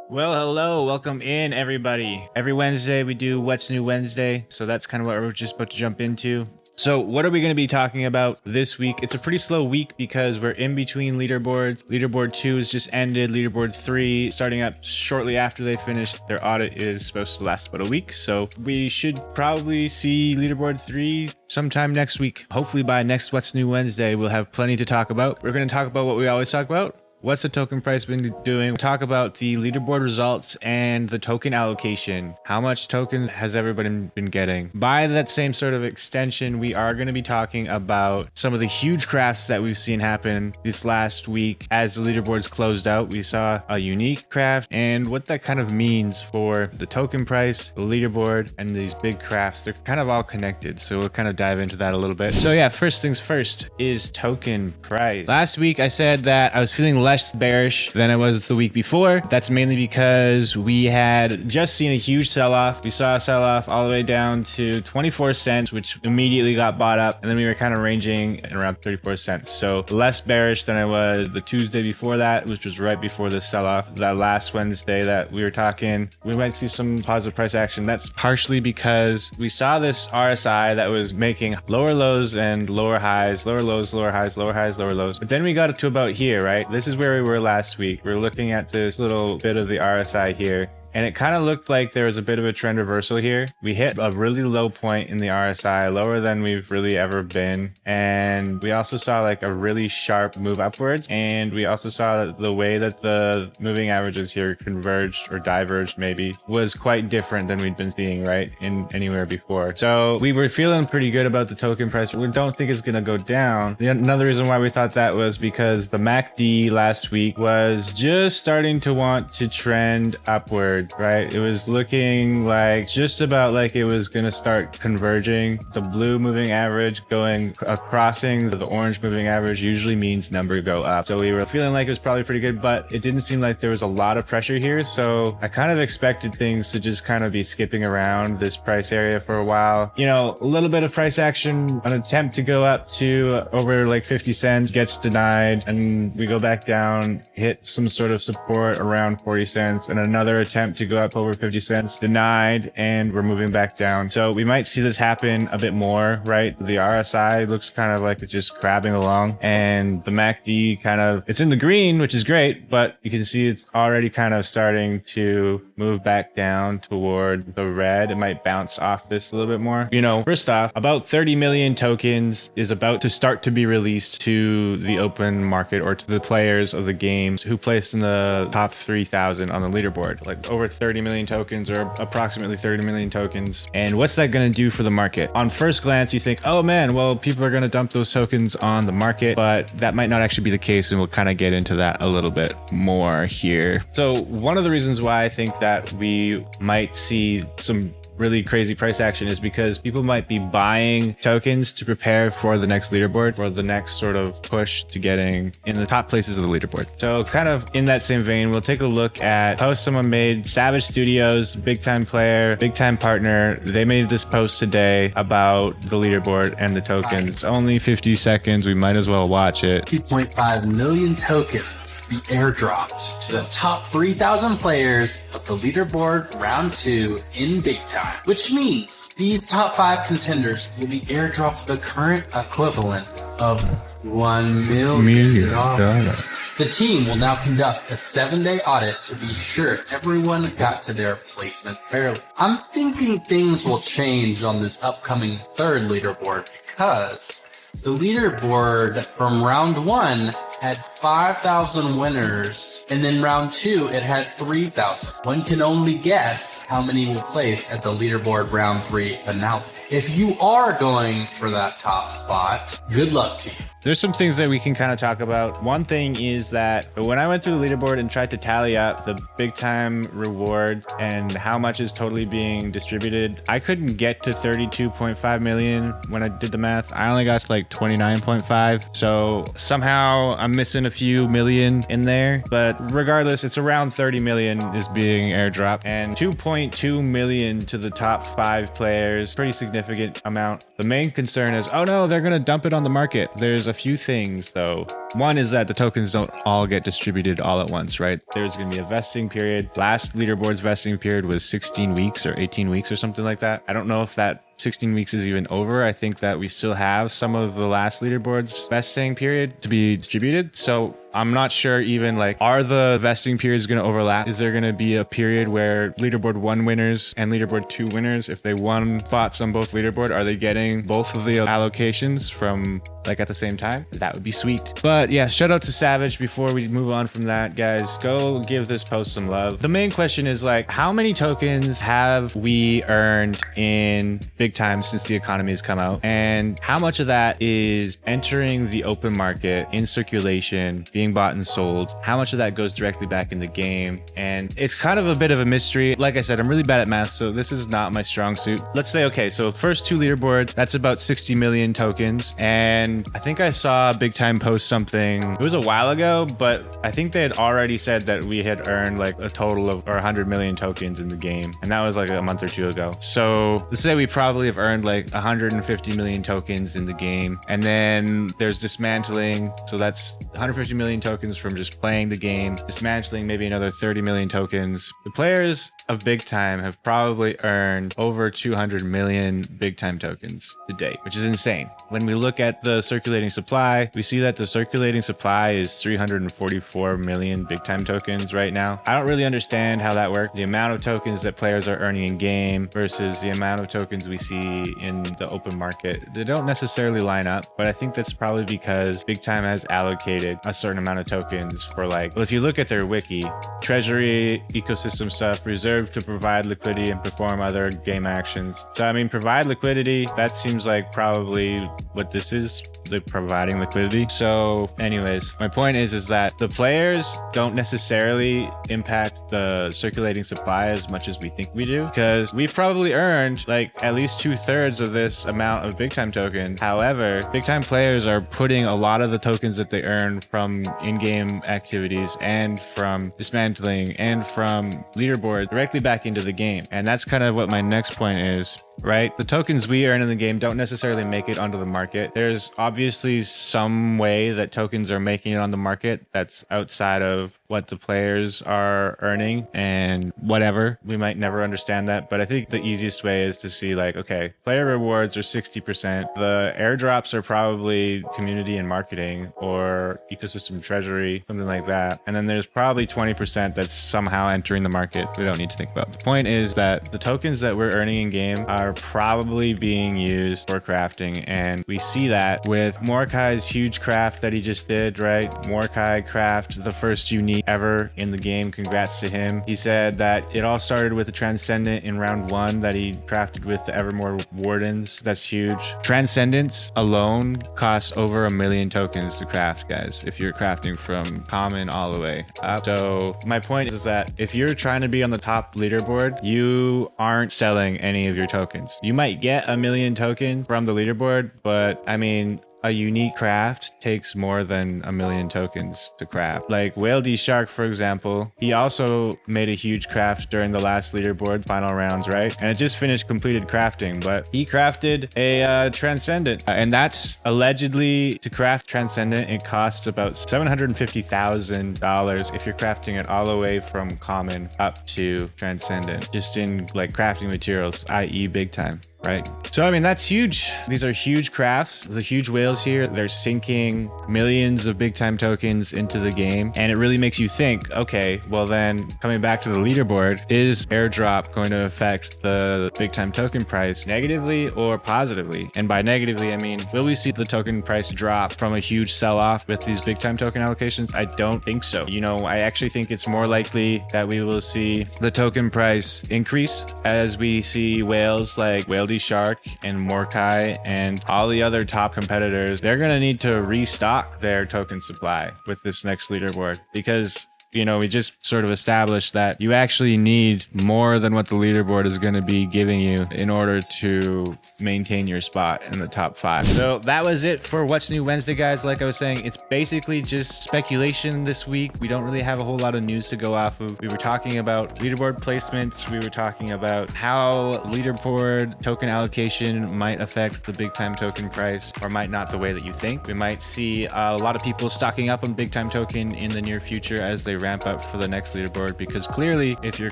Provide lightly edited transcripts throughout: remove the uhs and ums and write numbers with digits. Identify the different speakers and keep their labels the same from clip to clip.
Speaker 1: Well, hello, welcome in everybody. Every Wednesday we do What's New Wednesday, so that's kind of what we're just about to jump into. So what are we going to be talking about this week? It's a pretty slow week because we're in between leaderboards. Leaderboard 2 has just ended. Leaderboard 3 starting up shortly after they finished. Their audit is supposed to last about a week, so we should probably see Leaderboard 3 sometime next week. Hopefully by next What's New Wednesday, we'll have plenty to talk about. We're going to talk about what we always talk about. What's the token price been doing? We'll talk about the leaderboard results and the token allocation. How much tokens has everybody been getting? By that same sort of extension, we are going to be talking about some of the huge crafts that we've seen happen this last week as the leaderboards closed out. We saw a unique craft and what that kind of means for the token price, the leaderboard, and these big crafts. They're kind of all connected, so we'll kind of dive into that a little bit. So yeah, first things first is token price. Last week I said that I was feeling less bearish than I was the week before. That's mainly because we had just seen a huge sell-off. We saw a sell-off all the way down to 24 cents, which immediately got bought up, and then we were kind of ranging at around 34 cents. So less bearish than I was the Tuesday before that, which was right before the sell-off. That last Wednesday that we were talking, we might see some positive price action. That's partially because we saw this RSI that was making lower lows and lower highs, lower lows, lower highs, lower highs, lower lows. But then we got it to about here, right? This is where we were last week. We're looking at this little bit of the RSI here, and it kind of looked like there was a bit of a trend reversal here. We hit a really low point in the RSI, lower than we've really ever been. And we also saw like a really sharp move upwards. And we also saw that the way that the moving averages here converged or diverged maybe was quite different than we'd been seeing, right, in anywhere before. So we were feeling pretty good about the token price. We don't think it's going to go down. Another reason why we thought that was because the MACD last week was just starting to want to trend upward. Right, it was looking like just about like it was going to start converging. The blue moving average crossing the orange moving average usually means number go up. So we were feeling like it was probably pretty good, but it didn't seem like there was a lot of pressure here. So I kind of expected things to just kind of be skipping around this price area for a while. You know, a little bit of price action, an attempt to go up to over like 50 cents gets denied, and we go back down, hit some sort of support around 40 cents, and another attempt to go up over 50 cents, denied, and we're moving back down. So we might see this happen a bit more, right? The RSI looks kind of like it's just crabbing along, and the MACD it's in the green, which is great, but you can see it's already kind of starting to move back down toward the red. It might bounce off this a little bit more. You know, first off, about 30 million tokens is about to start to be released to the open market or to the players of the games who placed in the top 3,000 on the leaderboard. Like over 30 million tokens, or approximately 30 million tokens. And what's that going to do for the market? On first glance, you think, oh man, well, people are going to dump those tokens on the market, but that might not actually be the case. And we'll kind of get into that a little bit more here. So one of the reasons why I think that we might see some really crazy price action is because people might be buying tokens to prepare for the next leaderboard, or the next sort of push to getting in the top places of the leaderboard. So kind of in that same vein, we'll take a look at post someone made. Savage Studios, big time player, big time partner. They made this post today about the leaderboard and the tokens. It's only 50 seconds. We might as well watch it.
Speaker 2: 2.5 million tokens be airdropped to the top 3,000 players of the leaderboard round 2 in BigTime. Which means these top 5 contenders will be airdropped the current equivalent of $1 million. The team will now conduct a 7-day audit to be sure everyone got to their placement fairly. I'm thinking things will change on this upcoming 3rd leaderboard because the leaderboard from round 1 had 5,000 winners, and then round 2 it had 3,000. One can only guess how many will place at the leaderboard round 3 finale. If you are going for that top spot, good luck to you.
Speaker 1: There's some things that we can kind of talk about. One thing is that when I went through the leaderboard and tried to tally up the big time rewards and how much is totally being distributed, I couldn't get to 32.5 million when I did the math. I only got to like 29.5. So somehow I'm missing a few million in there. But regardless, it's around 30 million is being airdropped, and 2.2 million to the top 5 players. Pretty significant amount. The main concern is, oh no, they're going to dump it on the market. There's a few things though One is that the tokens don't all get distributed all at once, right? There's going to be a vesting period. Last leaderboard's vesting period was 16 weeks or 18 weeks or something like that. I don't know if that 16 weeks is even over. I think that we still have some of the last leaderboard's vesting period to be distributed. So I'm not sure even like, are the vesting periods going to overlap? Is there going to be a period where leaderboard 1 winners and leaderboard 2 winners, if they won spots on both leaderboard, are they getting both of the allocations from like at the same time? That would be sweet. But yeah, shout out to Savage. Before we move on from that, guys, go give this post some love. The main question is like, how many tokens have we earned in BigTime since the economy has come out? And how much of that is entering the open market in circulation, being bought and sold? How much of that goes directly back in the game? And it's kind of a bit of a mystery. Like I said, I'm really bad at math, so this is not my strong suit. Let's say, okay, so first 2 leaderboards, that's about 60 million tokens. And I think I saw BigTime post something, it was a while ago, but I think they had already said that we had earned like a total of 100 million tokens in the game. And that was like a month or 2 ago. So let's say we probably have earned like 150 million tokens in the game. And then there's dismantling. So that's 150 million tokens from just playing the game. Dismantling, maybe another 30 million tokens. The players of BigTime have probably earned over 200 million BigTime tokens to date, which is insane. When we look at the circulating supply, we see that the circulating supply is 344 million BigTime tokens right now. I don't really understand how that works. The amount of tokens that players are earning in game versus the amount of tokens we see in the open market, they don't necessarily line up, but I think that's probably because BigTime has allocated a certain amount of tokens for like, well, if you look at their wiki, treasury, ecosystem stuff, reserved to provide liquidity and perform other game actions. So I mean, provide liquidity, that seems like probably what this is. They're providing liquidity. So anyways, my point is that the players don't necessarily impact the circulating supply as much as we think we do, because we've probably earned like at least 2/3 of this amount of BigTime tokens. However, BigTime players are putting a lot of the tokens that they earn from in-game activities and from dismantling and from leaderboard directly back into the game. And that's kind of what my next point is, right? The tokens we earn in the game don't necessarily make it onto the market. There's obviously some way that tokens are making it on the market that's outside of what the players are earning and whatever. We might never understand that, but I think the easiest way is to see like, okay, player rewards are 60%. The airdrops are probably community and marketing or ecosystem treasury, something like that. And then there's probably 20% that's somehow entering the market we don't need to think about. The point is that the tokens that we're earning in game are probably being used for crafting. And we see that with Mordecai's huge craft that he just did, right? Mordecai craft, the first unique ever in the game. Congrats to him. He said that it all started with a Transcendent in round 1 that he crafted with the Evermore Wardens. That's huge. Transcendence alone costs over 1 million tokens to craft, guys, if you're crafting from common all the way up. So my point is that if you're trying to be on the top leaderboard, you aren't selling any of your tokens. You might get 1 million tokens from the leaderboard, but I mean, a unique craft takes more than 1 million tokens to craft. Like Whale D Shark, for example, he also made a huge craft during the last leaderboard final rounds, right? And it just finished completed crafting, but he crafted a Transcendent. And that's allegedly, to craft Transcendent, it costs about $750,000 if you're crafting it all the way from common up to Transcendent, just in like crafting materials, i.e. BigTime. Right. So, I mean, that's huge. These are huge crafts. The huge whales here, they're sinking millions of BigTime tokens into the game. And it really makes you think, okay, well then coming back to the leaderboard, is airdrop going to affect the BigTime token price negatively or positively? And by negatively, I mean, will we see the token price drop from a huge sell-off with these BigTime token allocations? I don't think so. You know, I actually think it's more likely that we will see the token price increase as we see whales like Whale D Shark and Mordecai and all the other top competitors. They're going to need to restock their token supply with this next leaderboard, because we just sort of established that you actually need more than what the leaderboard is going to be giving you in order to maintain your spot in the top 5. So that was it for What's New Wednesday, guys. Like I was saying, it's basically just speculation this week. We don't really have a whole lot of news to go off of. We were talking about leaderboard placements. We were talking about how leaderboard token allocation might affect the BigTime token price, or might not the way that you think. We might see a lot of people stocking up on BigTime token in the near future as they ramp up for the next leaderboard, because clearly if you're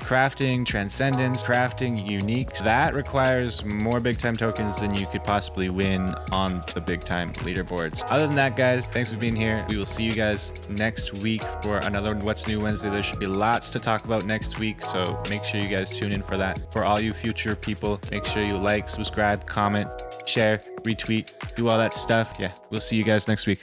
Speaker 1: crafting transcendence, crafting uniques, that requires more BigTime tokens than you could possibly win on the BigTime leaderboards. Other than that, guys, thanks for being here. We will see you guys next week for another What's New Wednesday. There should be lots to talk about next week, so make sure you guys tune in for that. For all you future people, make sure you like, subscribe, comment, share, retweet, do all that stuff. Yeah, we'll see you guys next week.